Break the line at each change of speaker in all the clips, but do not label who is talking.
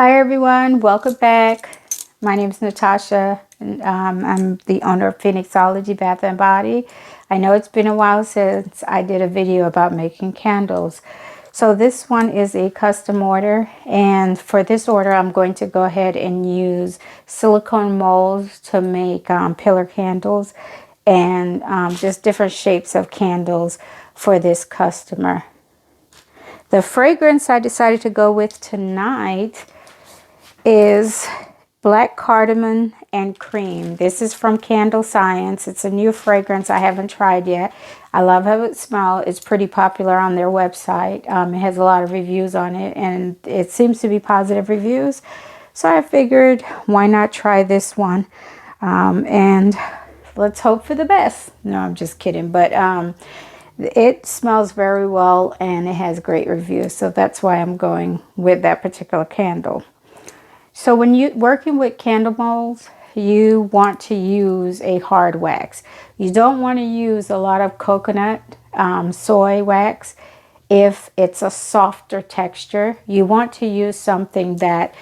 Hi everyone, welcome back. My name is Natasha and I'm the owner of Phenixology Bath and Body. I know it's been a while since I did a video about making candles. So this one is a custom order, and for this order I'm going to go ahead and use silicone molds to make pillar candles and just different shapes of candles for this customer. The fragrance I decided to go with tonight is black cardamom and cream. This is from Candle Science. It's a new fragrance I haven't tried yet. I love how it smells. It's pretty popular on their website. It has a lot of reviews on it, and it seems to be positive reviews. So I figured, why not try this one? And let's hope for the best. No, I'm just kidding. But it smells very well, and it has great reviews. So that's why I'm going with that particular candle. So when you're working with candle molds, you want to use a hard wax. You don't want to use a lot of coconut soy wax if it's a softer texture. You want to use something that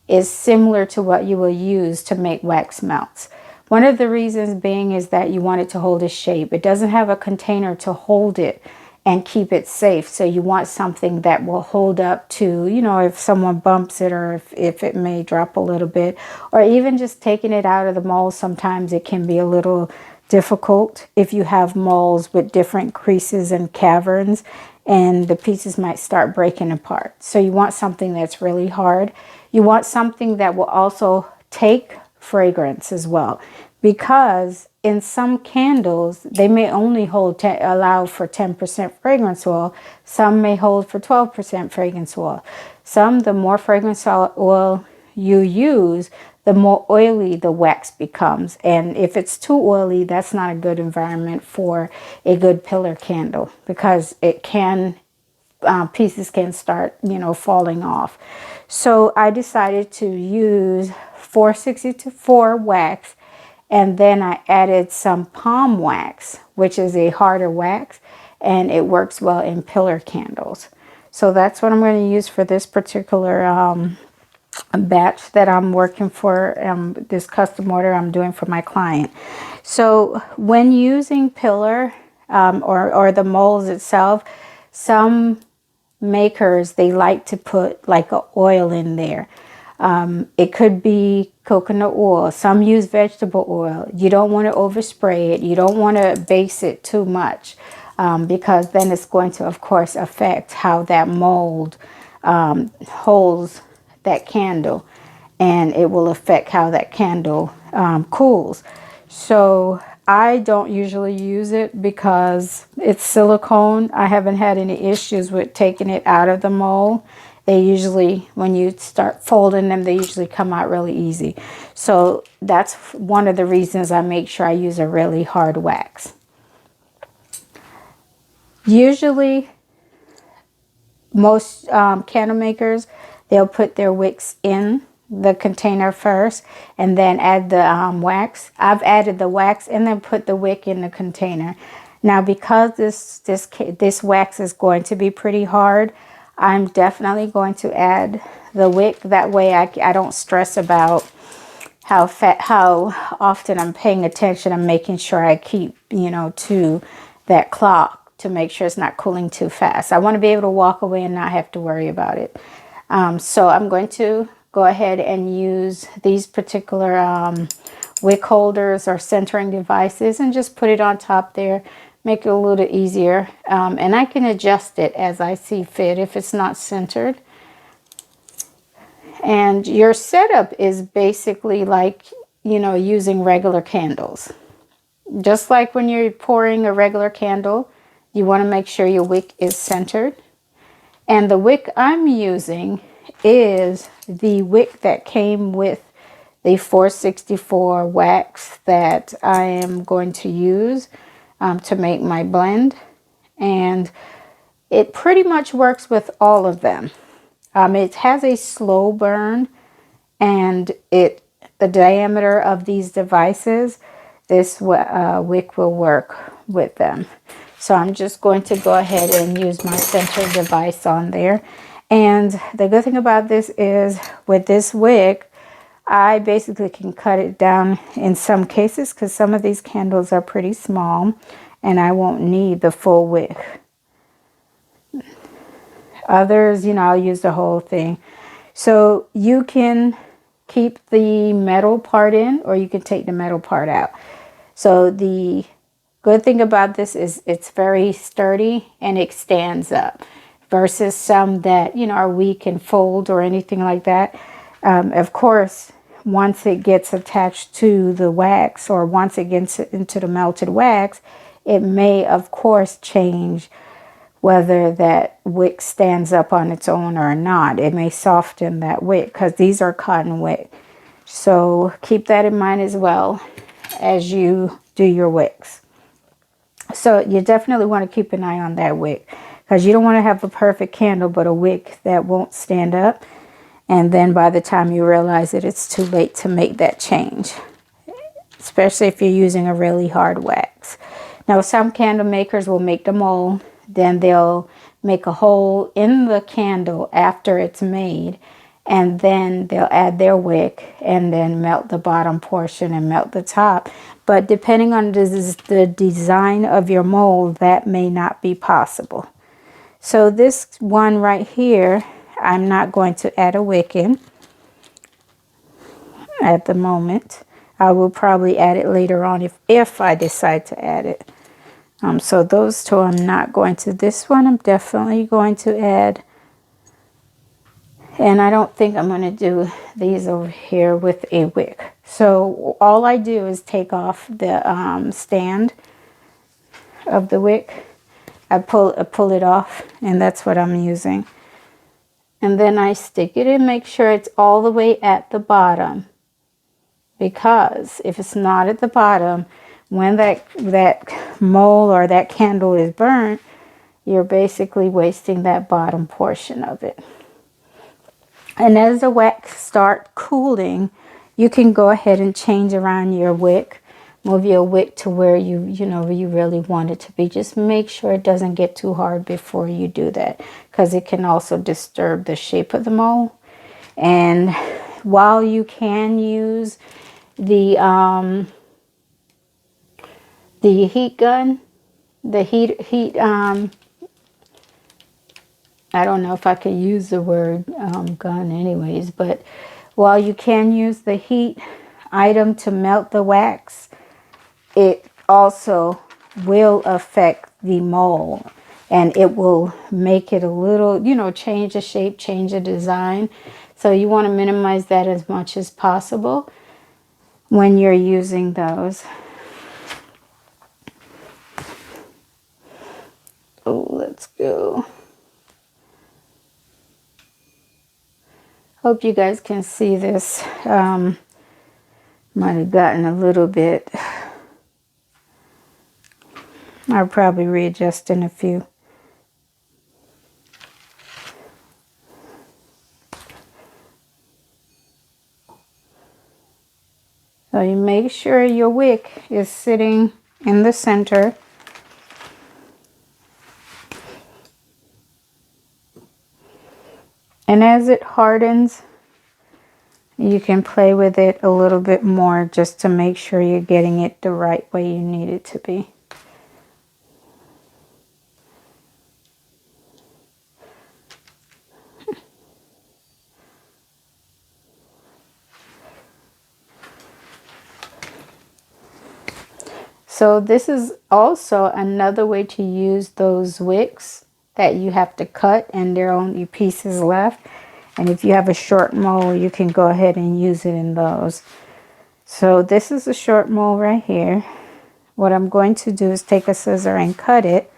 is similar to what you will use to make wax melts. One of the reasons being is that you want it to hold its shape. It doesn't have a container to hold it and keep it safe. So you want something that will hold up to, you know, if someone bumps it, or if it may drop a little bit, or even just taking it out of the mold. Sometimes it can be a little difficult if you have molds with different creases and caverns, and the pieces might start breaking apart. So you want something that's really hard. You want something that will also take fragrance as well, because in some candles they may only allow for 10% fragrance oil. Some may hold for 12% fragrance oil. Some, the more fragrance oil you use, the more oily the wax becomes, and if it's too oily, that's not a good environment for a good pillar candle, because it can pieces can start, you know, falling off. So I decided to use 464 wax, and then I added some palm wax, which is a harder wax, and it works well in pillar candles. So that's what I'm going to use for this particular batch that I'm working for, this custom order I'm doing for my client. So when using pillar or the molds itself, some makers, they like to put like an oil in there. It could be coconut oil. Some use vegetable oil. You don't want to overspray it. You don't want to base it too much, because then it's going to, of course, affect how that mold holds that candle, and it will affect how that candle cools. So I don't usually use it because it's silicone. I haven't had any issues with taking it out of the mold. They usually, when you start folding them, they usually come out really easy. So that's one of the reasons I make sure I use a really hard wax. Usually, most candle makers, they'll put their wicks in the container first and then add the wax. I've added the wax and then put the wick in the container. Now, because this wax is going to be pretty hard, I'm definitely going to add the wick. That way I don't stress about how often I'm paying attention. I'm making sure I keep, you know, to that clock to make sure it's not cooling too fast. I want to be able to walk away and not have to worry about it. So I'm going to go ahead and use these particular wick holders or centering devices and just put it on top there. Make it a little easier, and I can adjust it as I see fit if it's not centered. And your setup is basically like, you know, using regular candles. Just like when you're pouring a regular candle, you want to make sure your wick is centered. And the wick I'm using is the wick that came with the 464 wax that I am going to use to make my blend, and it pretty much works with all of them. It has a slow burn, and the diameter of these devices, this wick will work with them. So I'm just going to go ahead and use my center device on there, And the good thing about this is with this wick, I basically can cut it down in some cases because some of these candles are pretty small and I won't need the full wick. Others, I'll use the whole thing. So you can keep the metal part in or you can take the metal part out. So the good thing about this is it's very sturdy and it stands up versus some that, are weak and fold or anything like that. Of course, once it gets attached to the wax or once it gets into the melted wax, it may, of course, change whether that wick stands up on its own or not. It may soften that wick because these are cotton wick. So keep that in mind as well as you do your wicks. So you definitely want to keep an eye on that wick because you don't want to have a perfect candle but a wick that won't stand up. And then by the time you realize it, it's too late to make that change, especially if you're using a really hard wax. Now, some candle makers will make the mold, then they'll make a hole in the candle after it's made, and then they'll add their wick and then melt the bottom portion and melt the top. But depending on the design of your mold, that may not be possible. So this one right here, I'm not going to add a wick in at the moment. I will probably add it later on if I decide to add it. So those two I'm not going to. This one I'm definitely going to add. And I don't think I'm going to do these over here with a wick. So all I do is take off the stand of the wick. I pull it off, and that's what I'm using. And then I stick it in, make sure it's all the way at the bottom. Because if it's not at the bottom, when that mold or that candle is burnt, you're basically wasting that bottom portion of it. And as the wax starts cooling, you can go ahead and change around your wick. Move your wick to where you really want it to be. Just make sure it doesn't get too hard before you do that, because it can also disturb the shape of the mold. And while you can use the heat gun, I don't know if I could use the word gun anyways, but while you can use the heat item to melt the wax, it also will affect the mold, and it will make it a little, change the shape, change the design. So you want to minimize that as much as possible when you're using those. Oh, let's go. Hope you guys can see this. Might have gotten a little bit. I'll probably readjust in a few. So you make sure your wick is sitting in the center. And as it hardens, you can play with it a little bit more just to make sure you're getting it the right way you need it to be. So this is also another way to use those wicks that you have to cut and there are only pieces left. And if you have a short mold, you can go ahead and use it in those. So this is a short mold right here. What I'm going to do is take a scissor and cut it.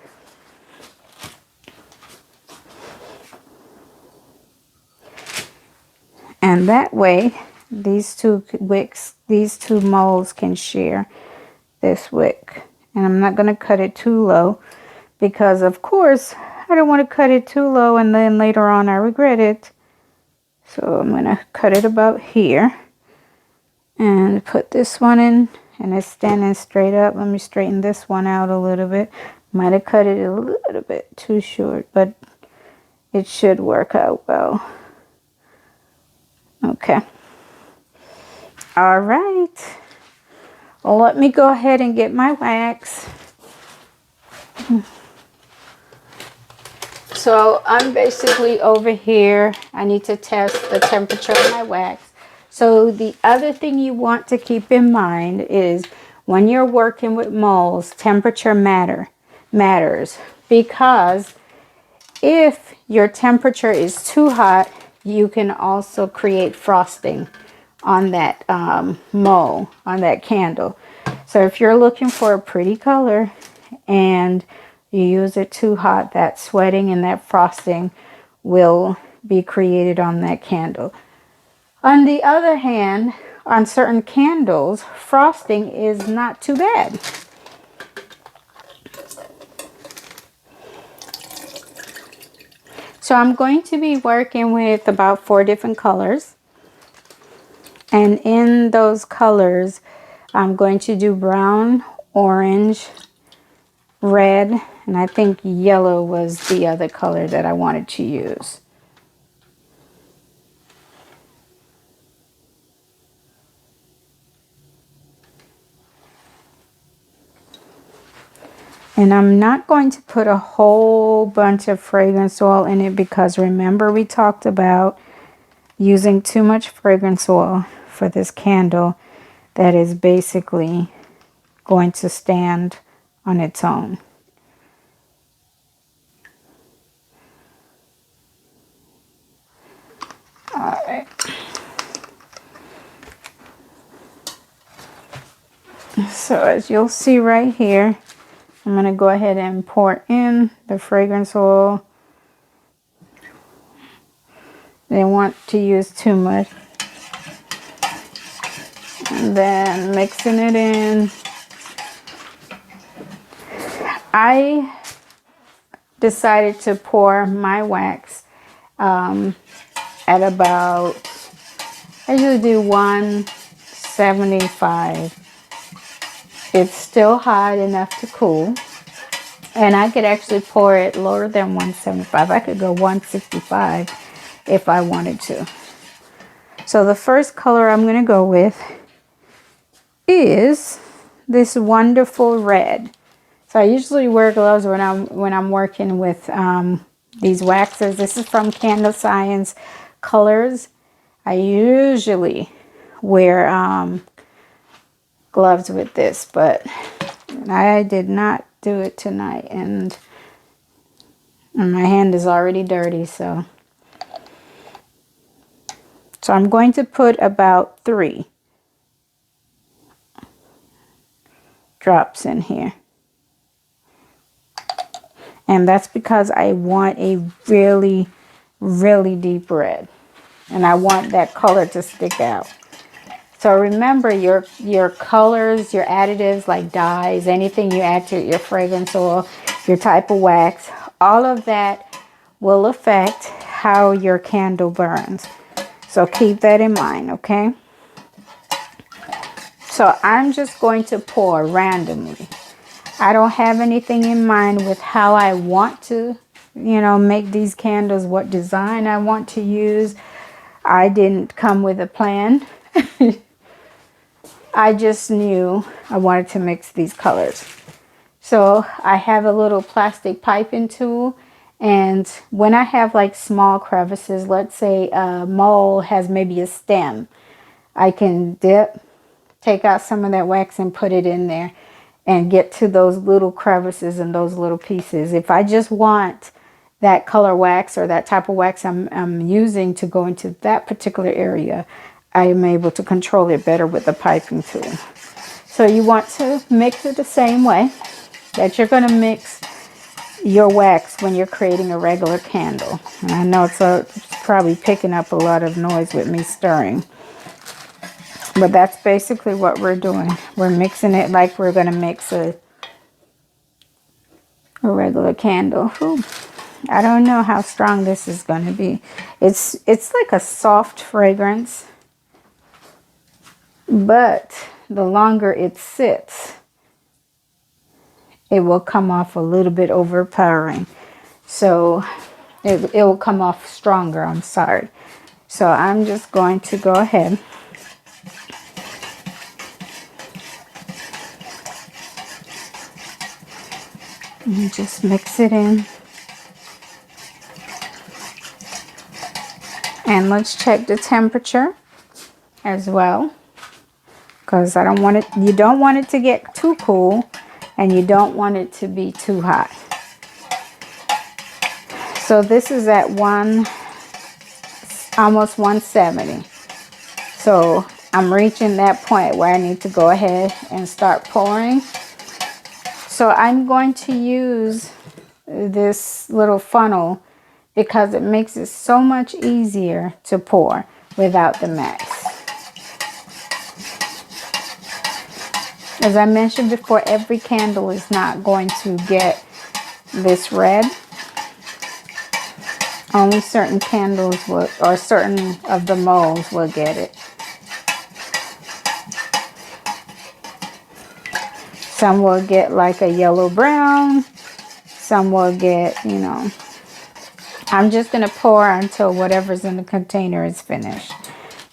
And that way, these two wicks, these two molds can share this wick. And I'm not going to cut it too low because, of course, I don't want to cut it too low and then later on I regret it. So I'm going to cut it about here and put this one in, and it's standing straight up. Let me straighten this one out a little bit. Might have cut it a little bit too short, but it should work out well. Okay. All right. Well, let me go ahead and get my wax. So I'm basically over here. I need to test the temperature of my wax. So the other thing you want to keep in mind is when you're working with molds, temperature matters, because if your temperature is too hot, you can also create frosting on that mold, on that candle. So if you're looking for a pretty color and you use it too hot, that sweating and that frosting will be created on that candle. On the other hand, on certain candles, frosting is not too bad. So I'm going to be working with about 4 different colors. And in those colors, I'm going to do brown, orange, red, and I think yellow was the other color that I wanted to use. And I'm not going to put a whole bunch of fragrance oil in it because remember we talked about using too much fragrance oil for this candle that is basically going to stand on its own. All right. So as you'll see right here, I'm going to go ahead and pour in the fragrance oil. They want to use too much. And then mixing it in. I decided to pour my wax at about, I usually do 175. It's still hot enough to cool. And I could actually pour it lower than 175. I could go 165 if I wanted to. So the first color I'm going to go with is this wonderful red. So I usually wear gloves when I'm working with these waxes. This is from Candle Science Colors. I usually wear gloves with this, but I did not do it tonight, and my hand is already dirty. So I'm going to put about 3 drops in here. And that's because I want a really, really deep red. And I want that color to stick out. So remember your colors, your additives like dyes, anything you add to your fragrance oil, your type of wax, all of that will affect how your candle burns. So keep that in mind, okay? So I'm just going to pour randomly. I don't have anything in mind with how I want to, make these candles, what design I want to use. I didn't come with a plan. I just knew I wanted to mix these colors. So I have a little plastic piping tool. And when I have like small crevices, let's say a mold has maybe a stem, I can take out some of that wax and put it in there and get to those little crevices and those little pieces. If I just want that color wax or that type of wax I'm using to go into that particular area, I am able to control it better with the piping tool. So you want to mix it the same way that you're going to mix your wax when you're creating a regular candle. And I know it's probably picking up a lot of noise with me stirring. But that's basically what we're doing. We're mixing it like we're going to mix a regular candle. Ooh, I don't know how strong this is going to be. It's like a soft fragrance. But the longer it sits, it will come off a little bit overpowering. So It will come off stronger, I'm sorry. So I'm just going to go ahead and just mix it in. And let's check the temperature as well, because I don't want it, you don't want it to get too cool and you don't want it to be too hot. So this is at almost 170. So I'm reaching that point where I need to go ahead and start pouring. So I'm going to use this little funnel because it makes it so much easier to pour without the mess. As I mentioned before, every candle is not going to get this red. Only certain candles will, or certain of the molds will get it. Some will get like a yellow brown. Some will get, you know. I'm just going to pour until whatever's in the container is finished,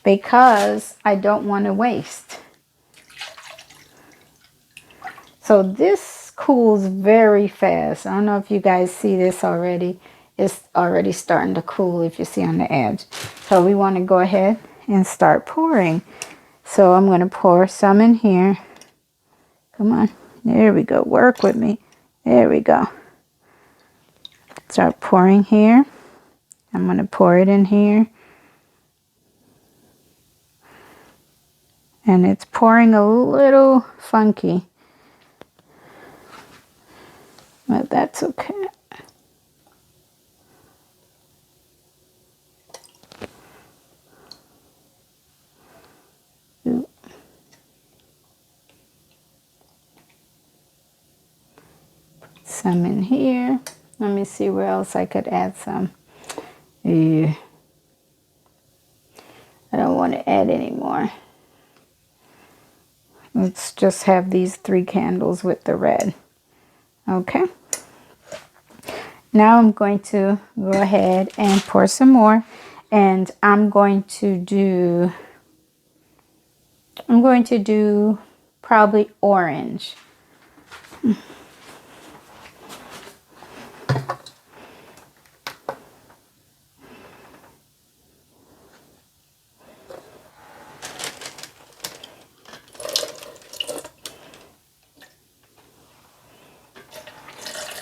because I don't want to waste. So this cools very fast. I don't know if you guys see this already. It's already starting to cool if you see on the edge. So we want to go ahead and start pouring. So I'm going to pour some in here. Come on. There we go. Work with me. There we go. Start pouring here. I'm going to pour it in here. And it's pouring a little funky, but that's okay. Ooh. Some in here. Let me see where else I could add some. I don't want to add any more. Let's just have these 3 candles with the red. Okay. Now I'm going to go ahead and pour some more. And I'm going to do probably orange.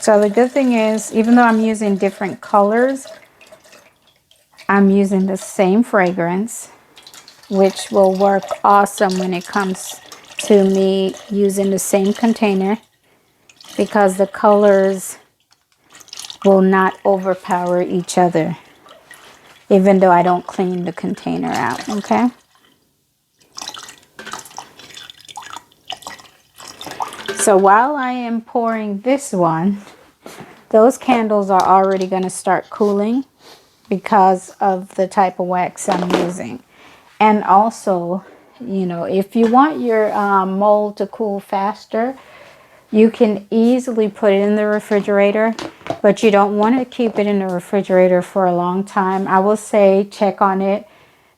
So the good thing is, even though I'm using different colors, I'm using the same fragrance, which will work awesome when it comes to me using the same container, because the colors will not overpower each other, even though I don't clean the container out, okay? So while I am pouring this one, those candles are already going to start cooling because of the type of wax I'm using. And also, you know, if you want your mold to cool faster, you can easily put it in the refrigerator, but you don't want to keep it in the refrigerator for a long time. I will say check on it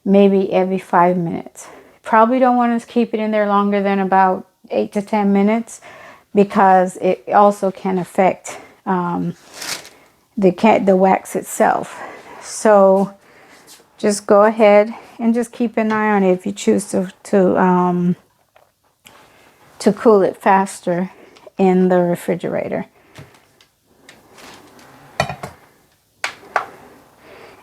maybe every 5 minutes. Probably don't want to keep it in there longer than about 8 to 10 minutes, because it also can affect the wax itself. So just go ahead and just keep an eye on it if you choose to cool it faster in the refrigerator.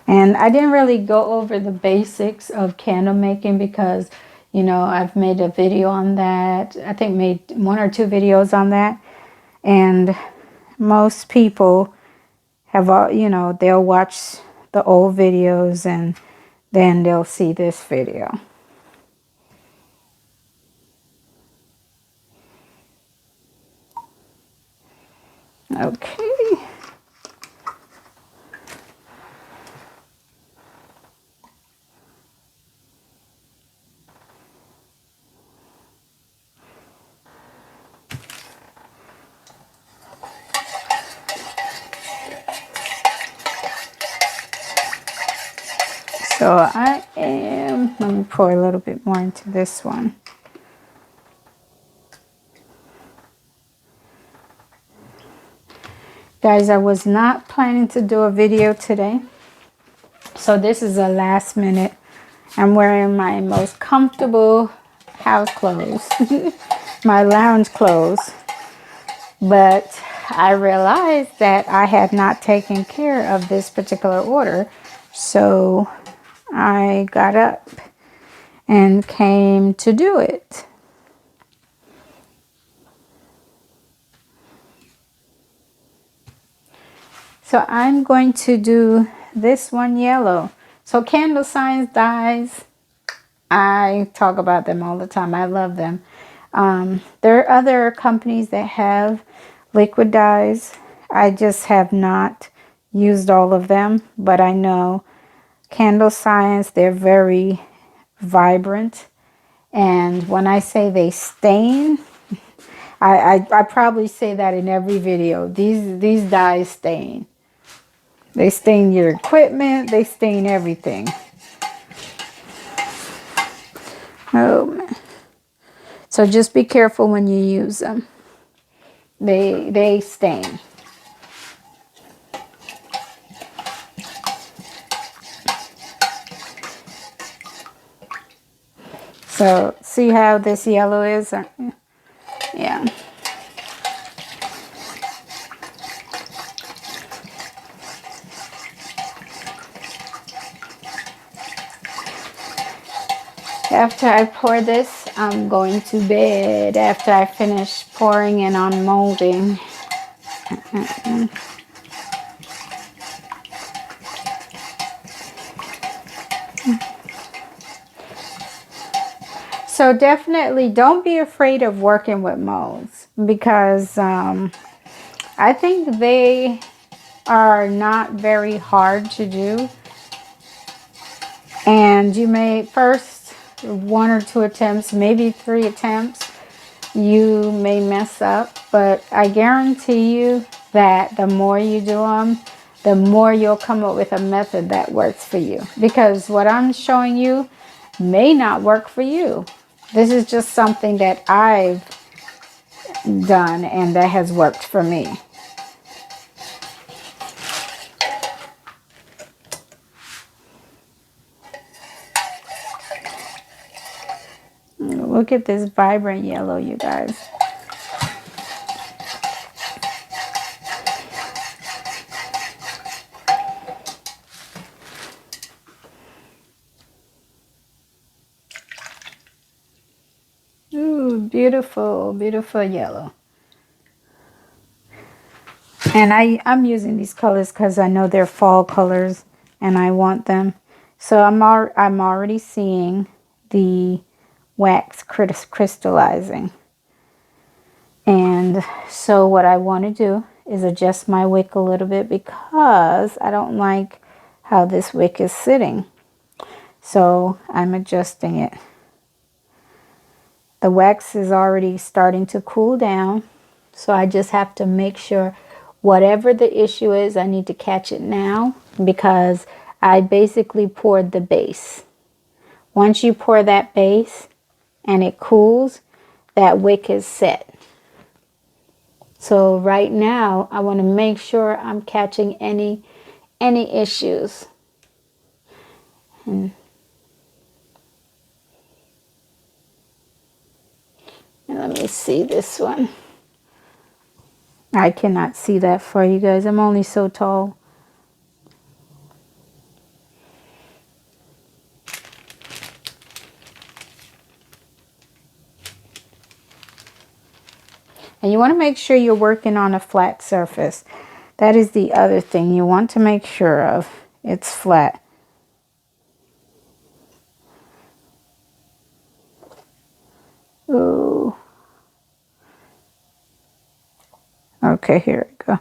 And I didn't really go over the basics of candle making because, you know, I've made a video on that. I think made 1 or 2 videos on that. And most people have, you know, they'll watch the old videos and then they'll see this video. Okay. So let me pour a little bit more into this one. Guys, I was not planning to do a video today. So this is a last minute. I'm wearing my most comfortable house clothes, my lounge clothes. But I realized that I had not taken care of this particular order. So I got up and came to do it. So I'm going to do this one yellow. So Candle Science dyes, I talk about them all the time. I love them. There are other companies that have liquid dyes. I just have not used all of them, but I know Candle Science, they're very vibrant. And when I say they stain, I probably say that in every video. These dyes stain. They stain your equipment. They stain everything. Oh, man. So just be careful when you use them. They stain. So see how this yellow is? Yeah. After I pour this, I'm going to bed after I finish pouring and unmolding. So definitely don't be afraid of working with molds, because I think they are not very hard to do. And you may first 1 or 2 attempts, maybe 3 attempts, you may mess up, but I guarantee you that the more you do them, the more you'll come up with a method that works for you. Because what I'm showing you may not work for you. This is just something that I've done and that has worked for me. Look at this vibrant yellow, you guys. Ooh, beautiful, beautiful yellow. And I'm using these colors because I know they're fall colors and I want them. So I'm already seeing the wax crystallizing. And so what I want to do is adjust my wick a little bit, because I don't like how this wick is sitting. So I'm adjusting it. The wax is already starting to cool down. So I just have to make sure whatever the issue is, I need to catch it now, because I basically poured the base. Once you pour that base and it cools, that wick is set. So right now, I want to make sure I'm catching any issues. And let me see this one. I cannot see that for you guys. I'm only so tall. And you want to make sure you're working on a flat surface. That is the other thing you want to make sure of. It's flat. Ooh. Okay, here we go.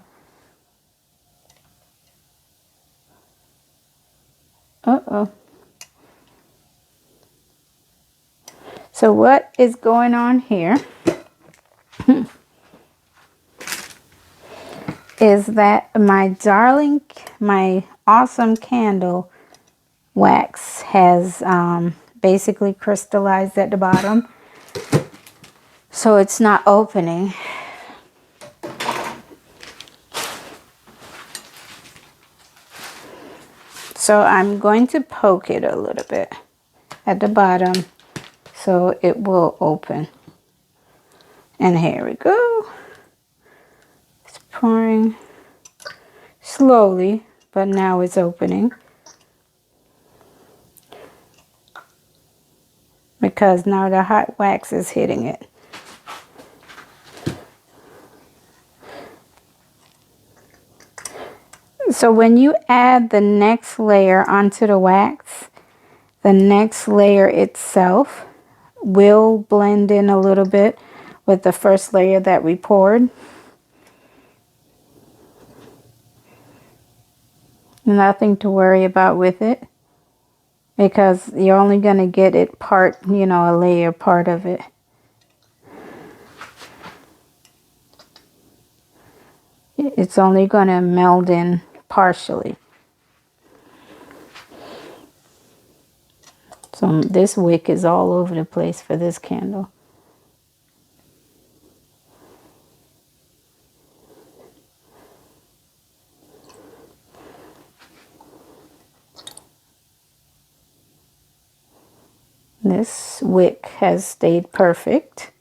Uh-oh. So what is going on here is that my darling, my awesome candle wax has basically crystallized at the bottom, so it's not opening. So I'm going to poke it a little bit at the bottom so it will open. And here we go. It's pouring slowly, but now it's opening. Because now the hot wax is hitting it. So when you add the next layer onto the wax, the next layer itself will blend in a little bit with the first layer that we poured. Nothing to worry about with it, because you're only going to get it part, you know, a layer part of it. It's only going to meld in partially. So this wick is all over the place for this candle. This wick has stayed perfect.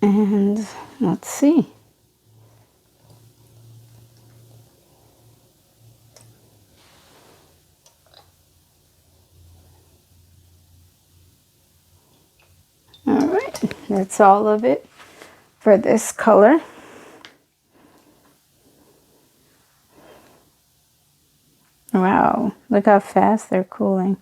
And let's see. All right, that's all of it for this color. Wow, look how fast they're cooling.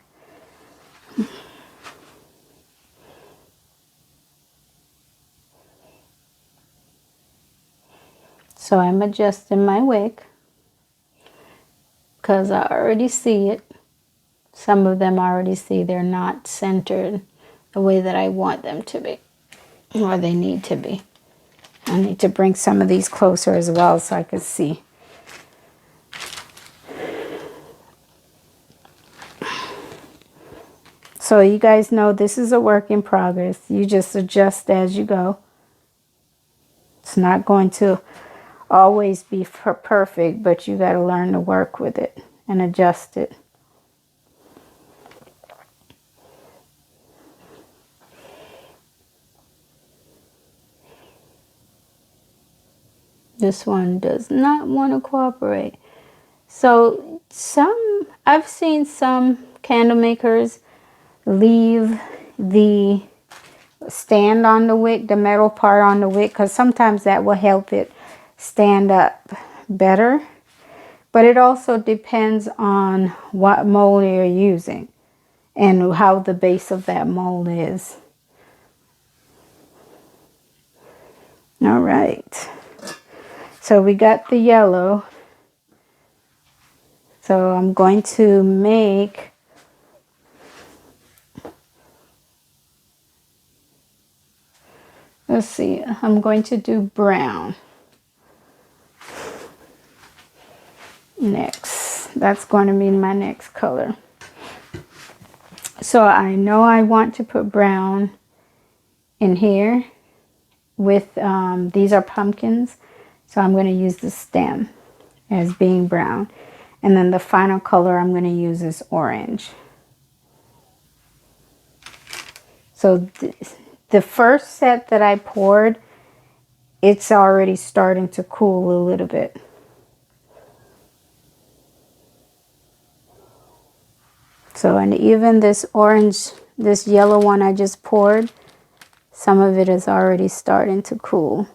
So I'm adjusting my wick because I already see it. Some of them I already see they're not centered the way that I want them to be, or they need to be. I need to bring some of these closer as well so I can see. So you guys know this is a work in progress. You just adjust as you go. It's not going to always be perfect, but you got to learn to work with it and adjust it. This one does not want to cooperate. So I've seen some candle makers leave the stand on the wick, the metal part on the wick, because sometimes that will help it stand up better. But it also depends on what mold you're using and how the base of that mold is. All right. So we got the yellow. So I'm going to make let's see, I'm going to do brown next. That's going to be my next color. So I know I want to put brown in here with, these are pumpkins. So I'm going to use the stem as being brown. And then the final color I'm going to use is orange. So the first set that I poured, it's already starting to cool a little bit. So, and even this orange, this yellow one I just poured, some of it is already starting to cool.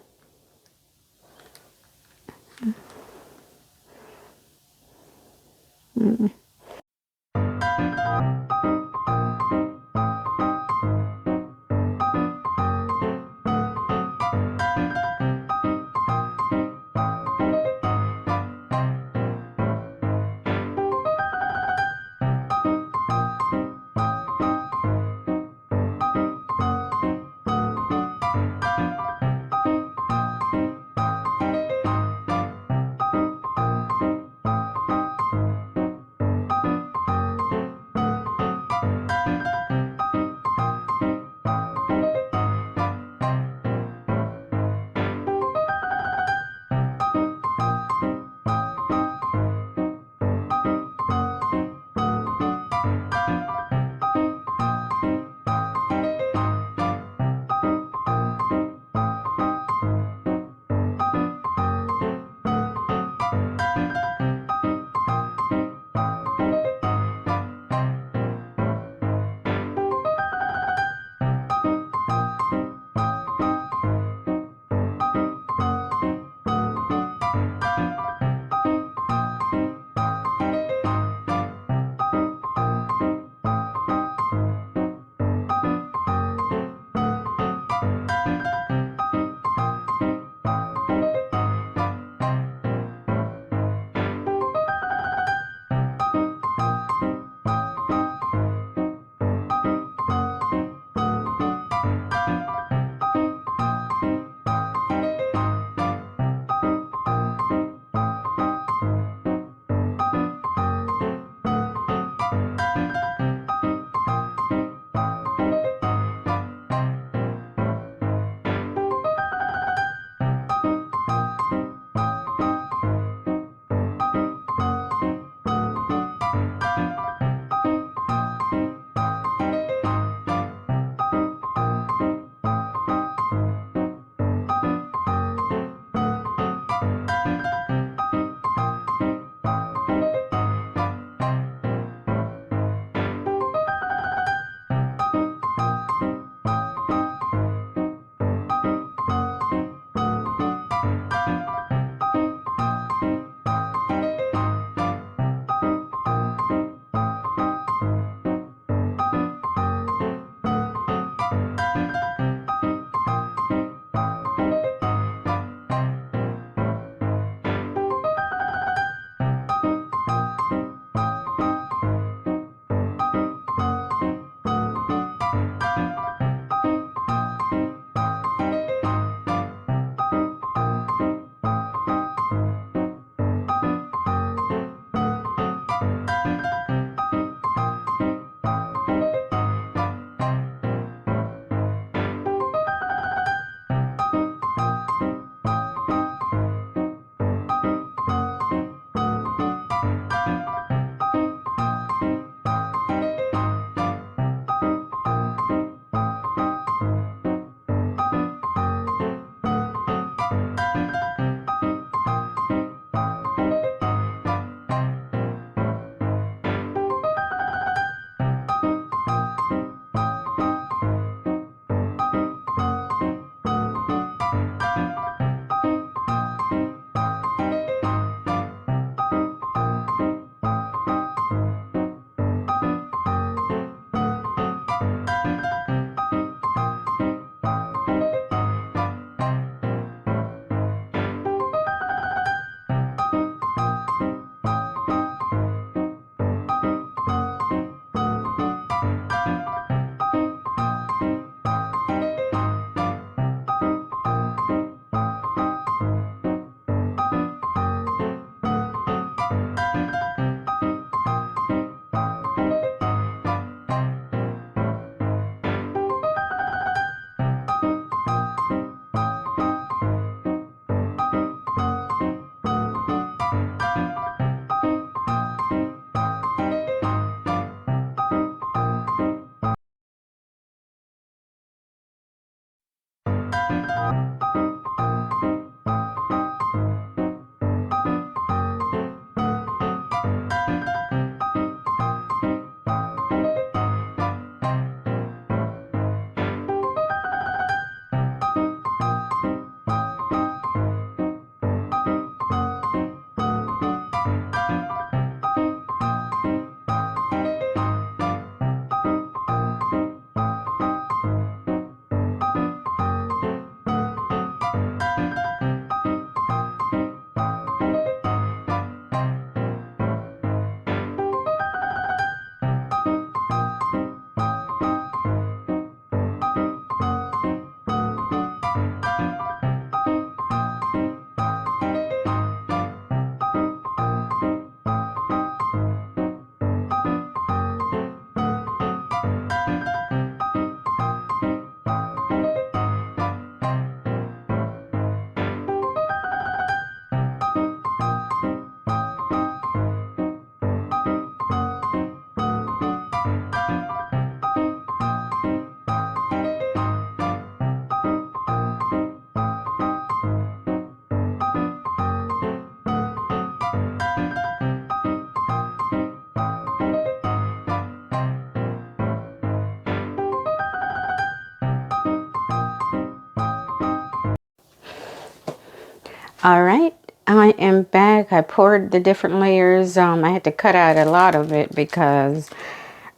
All right, I am back. I poured the different layers. I had to cut out a lot of it because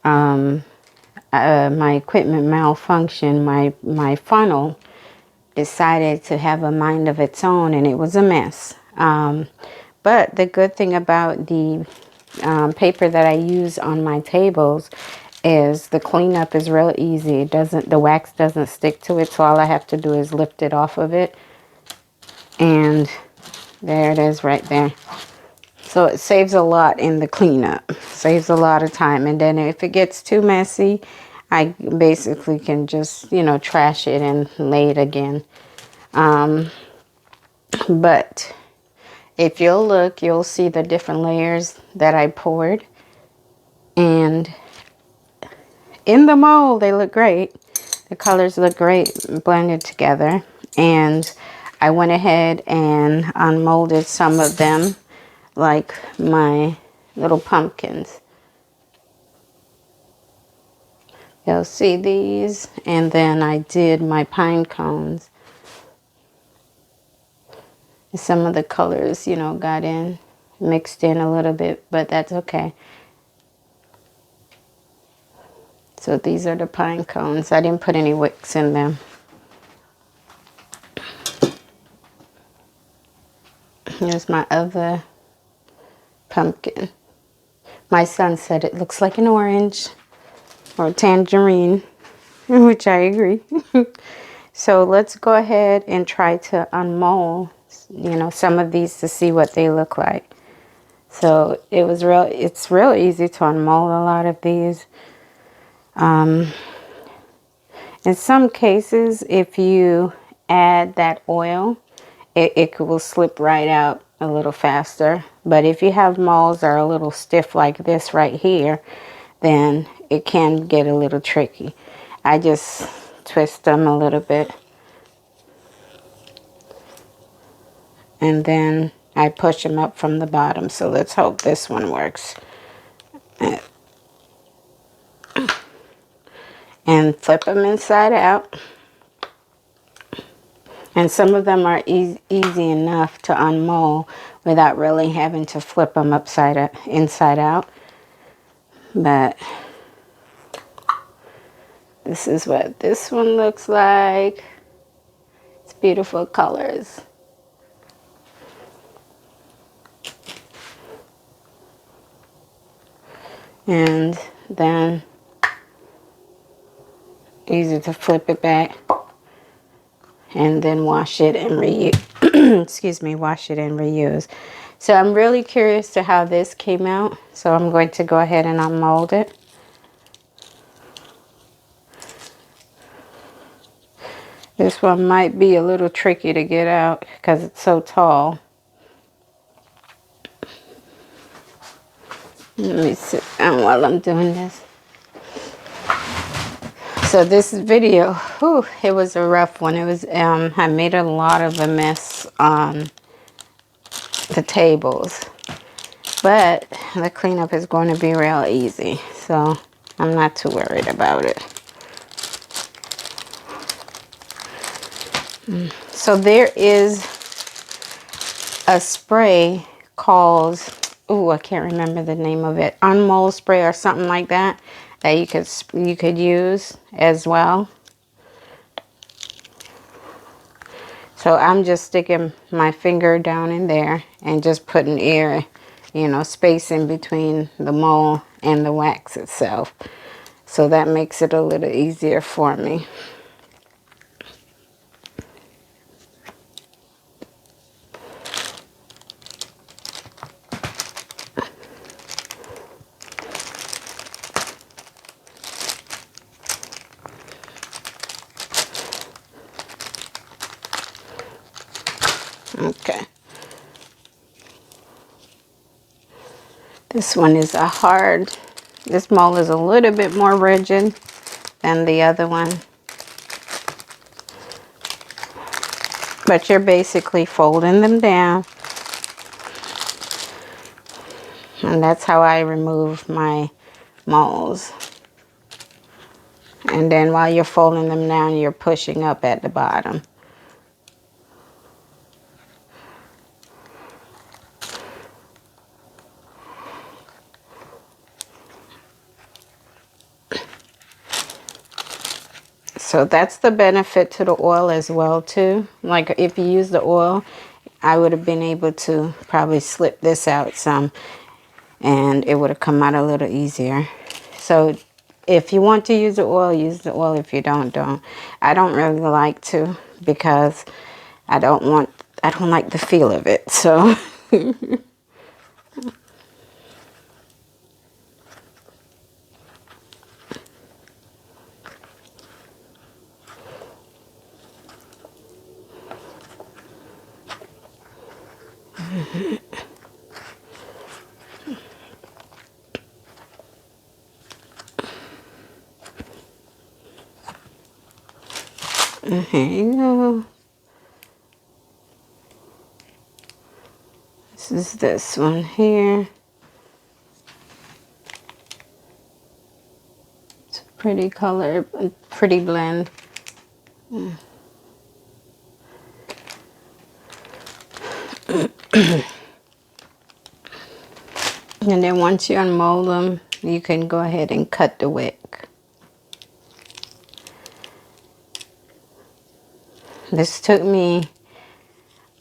my equipment malfunctioned. My funnel decided to have a mind of its own, and it was a mess. But the good thing about the paper that I use on my tables is the cleanup is real easy. The wax doesn't stick to it, so all I have to do is lift it off of it, and there it is right there. So it saves a lot in the cleanup, saves a lot of time. And then if it gets too messy, I basically can just, you know, trash it and lay it again. But if you'll look, you'll see the different layers that I poured. And in the mold, they look great. The colors look great blended together. And I went ahead and unmolded some of them, like my little pumpkins. You'll see these. And then I did my pine cones. Some of the colors, you know, got mixed in a little bit, but that's okay. So these are the pine cones. I didn't put any wicks in them. Here's my other pumpkin. My son said it looks like an orange or a tangerine, which I agree. So let's go ahead and try to unmold, you know, some of these to see what they look like. So it's real easy to unmold a lot of these. In some cases, if you add that oil, it will slip right out a little faster. But if you have molds that are a little stiff like this right here, then it can get a little tricky. I just twist them a little bit. And then I push them up from the bottom. So let's hope this one works. And flip them inside out. And some of them are easy enough to unmold without really having to flip them inside out. But this is what this one looks like. It's beautiful colors. And then easy to flip it back. And then wash it and reuse. Excuse me, wash it and reuse. So I'm really curious to how this came out. So I'm going to go ahead and unmold it. This one might be a little tricky to get out because it's so tall. Let me sit down while I'm doing this. So this video, whew, it was a rough one. It was, I made a lot of a mess on the tables, but the cleanup is going to be real easy. So I'm not too worried about it. So there is a spray called, I can't remember the name of it, unmold spray or something like that, that you could use as well. So I'm just sticking my finger down in there and just putting air, you know, space in between the mold and the wax itself. So that makes it a little easier for me. Okay. This one is this mold is a little bit more rigid than the other one. But you're basically folding them down. And that's how I remove my molds. And then while you're folding them down, you're pushing up at the bottom. So that's the benefit to the oil as well too. Like if you use the oil, I would have been able to probably slip this out some and it would have come out a little easier. So if you want to use the oil, use the oil. If you don't, don't. I don't really like to because I don't like the feel of it. So here you go. This is this one here. It's a pretty color, pretty blend. And then once you unmold them, you can go ahead and cut the wick. This took me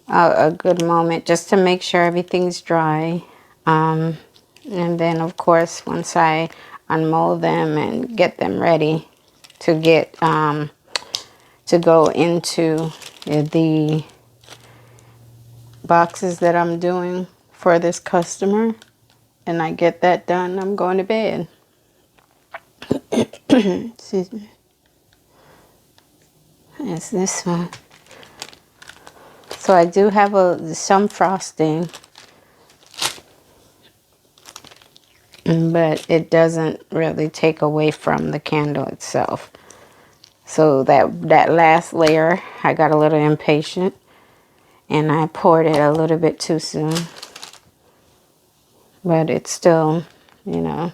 a good moment just to make sure everything's dry. And then of course, once I unmold them and get them ready to get to go into the boxes that I'm doing for this customer, and I get that done, I'm going to bed. Excuse me. It's this one. So I do have some frosting, but it doesn't really take away from the candle itself. So that last layer, I got a little impatient and I poured it a little bit too soon. But it's still, you know,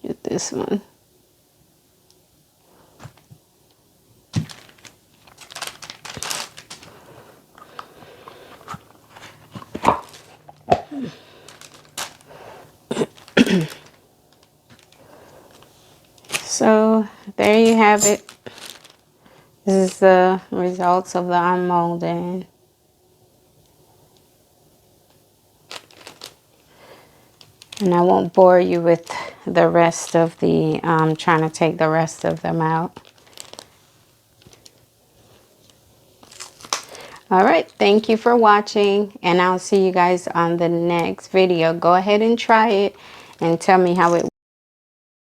get this one. So there you have it. This is the results of the unmolding. And I won't bore you with the rest of the, trying to take the rest of them out. All right, thank you for watching, and I'll see you guys on the next video. Go ahead and try it and tell me how it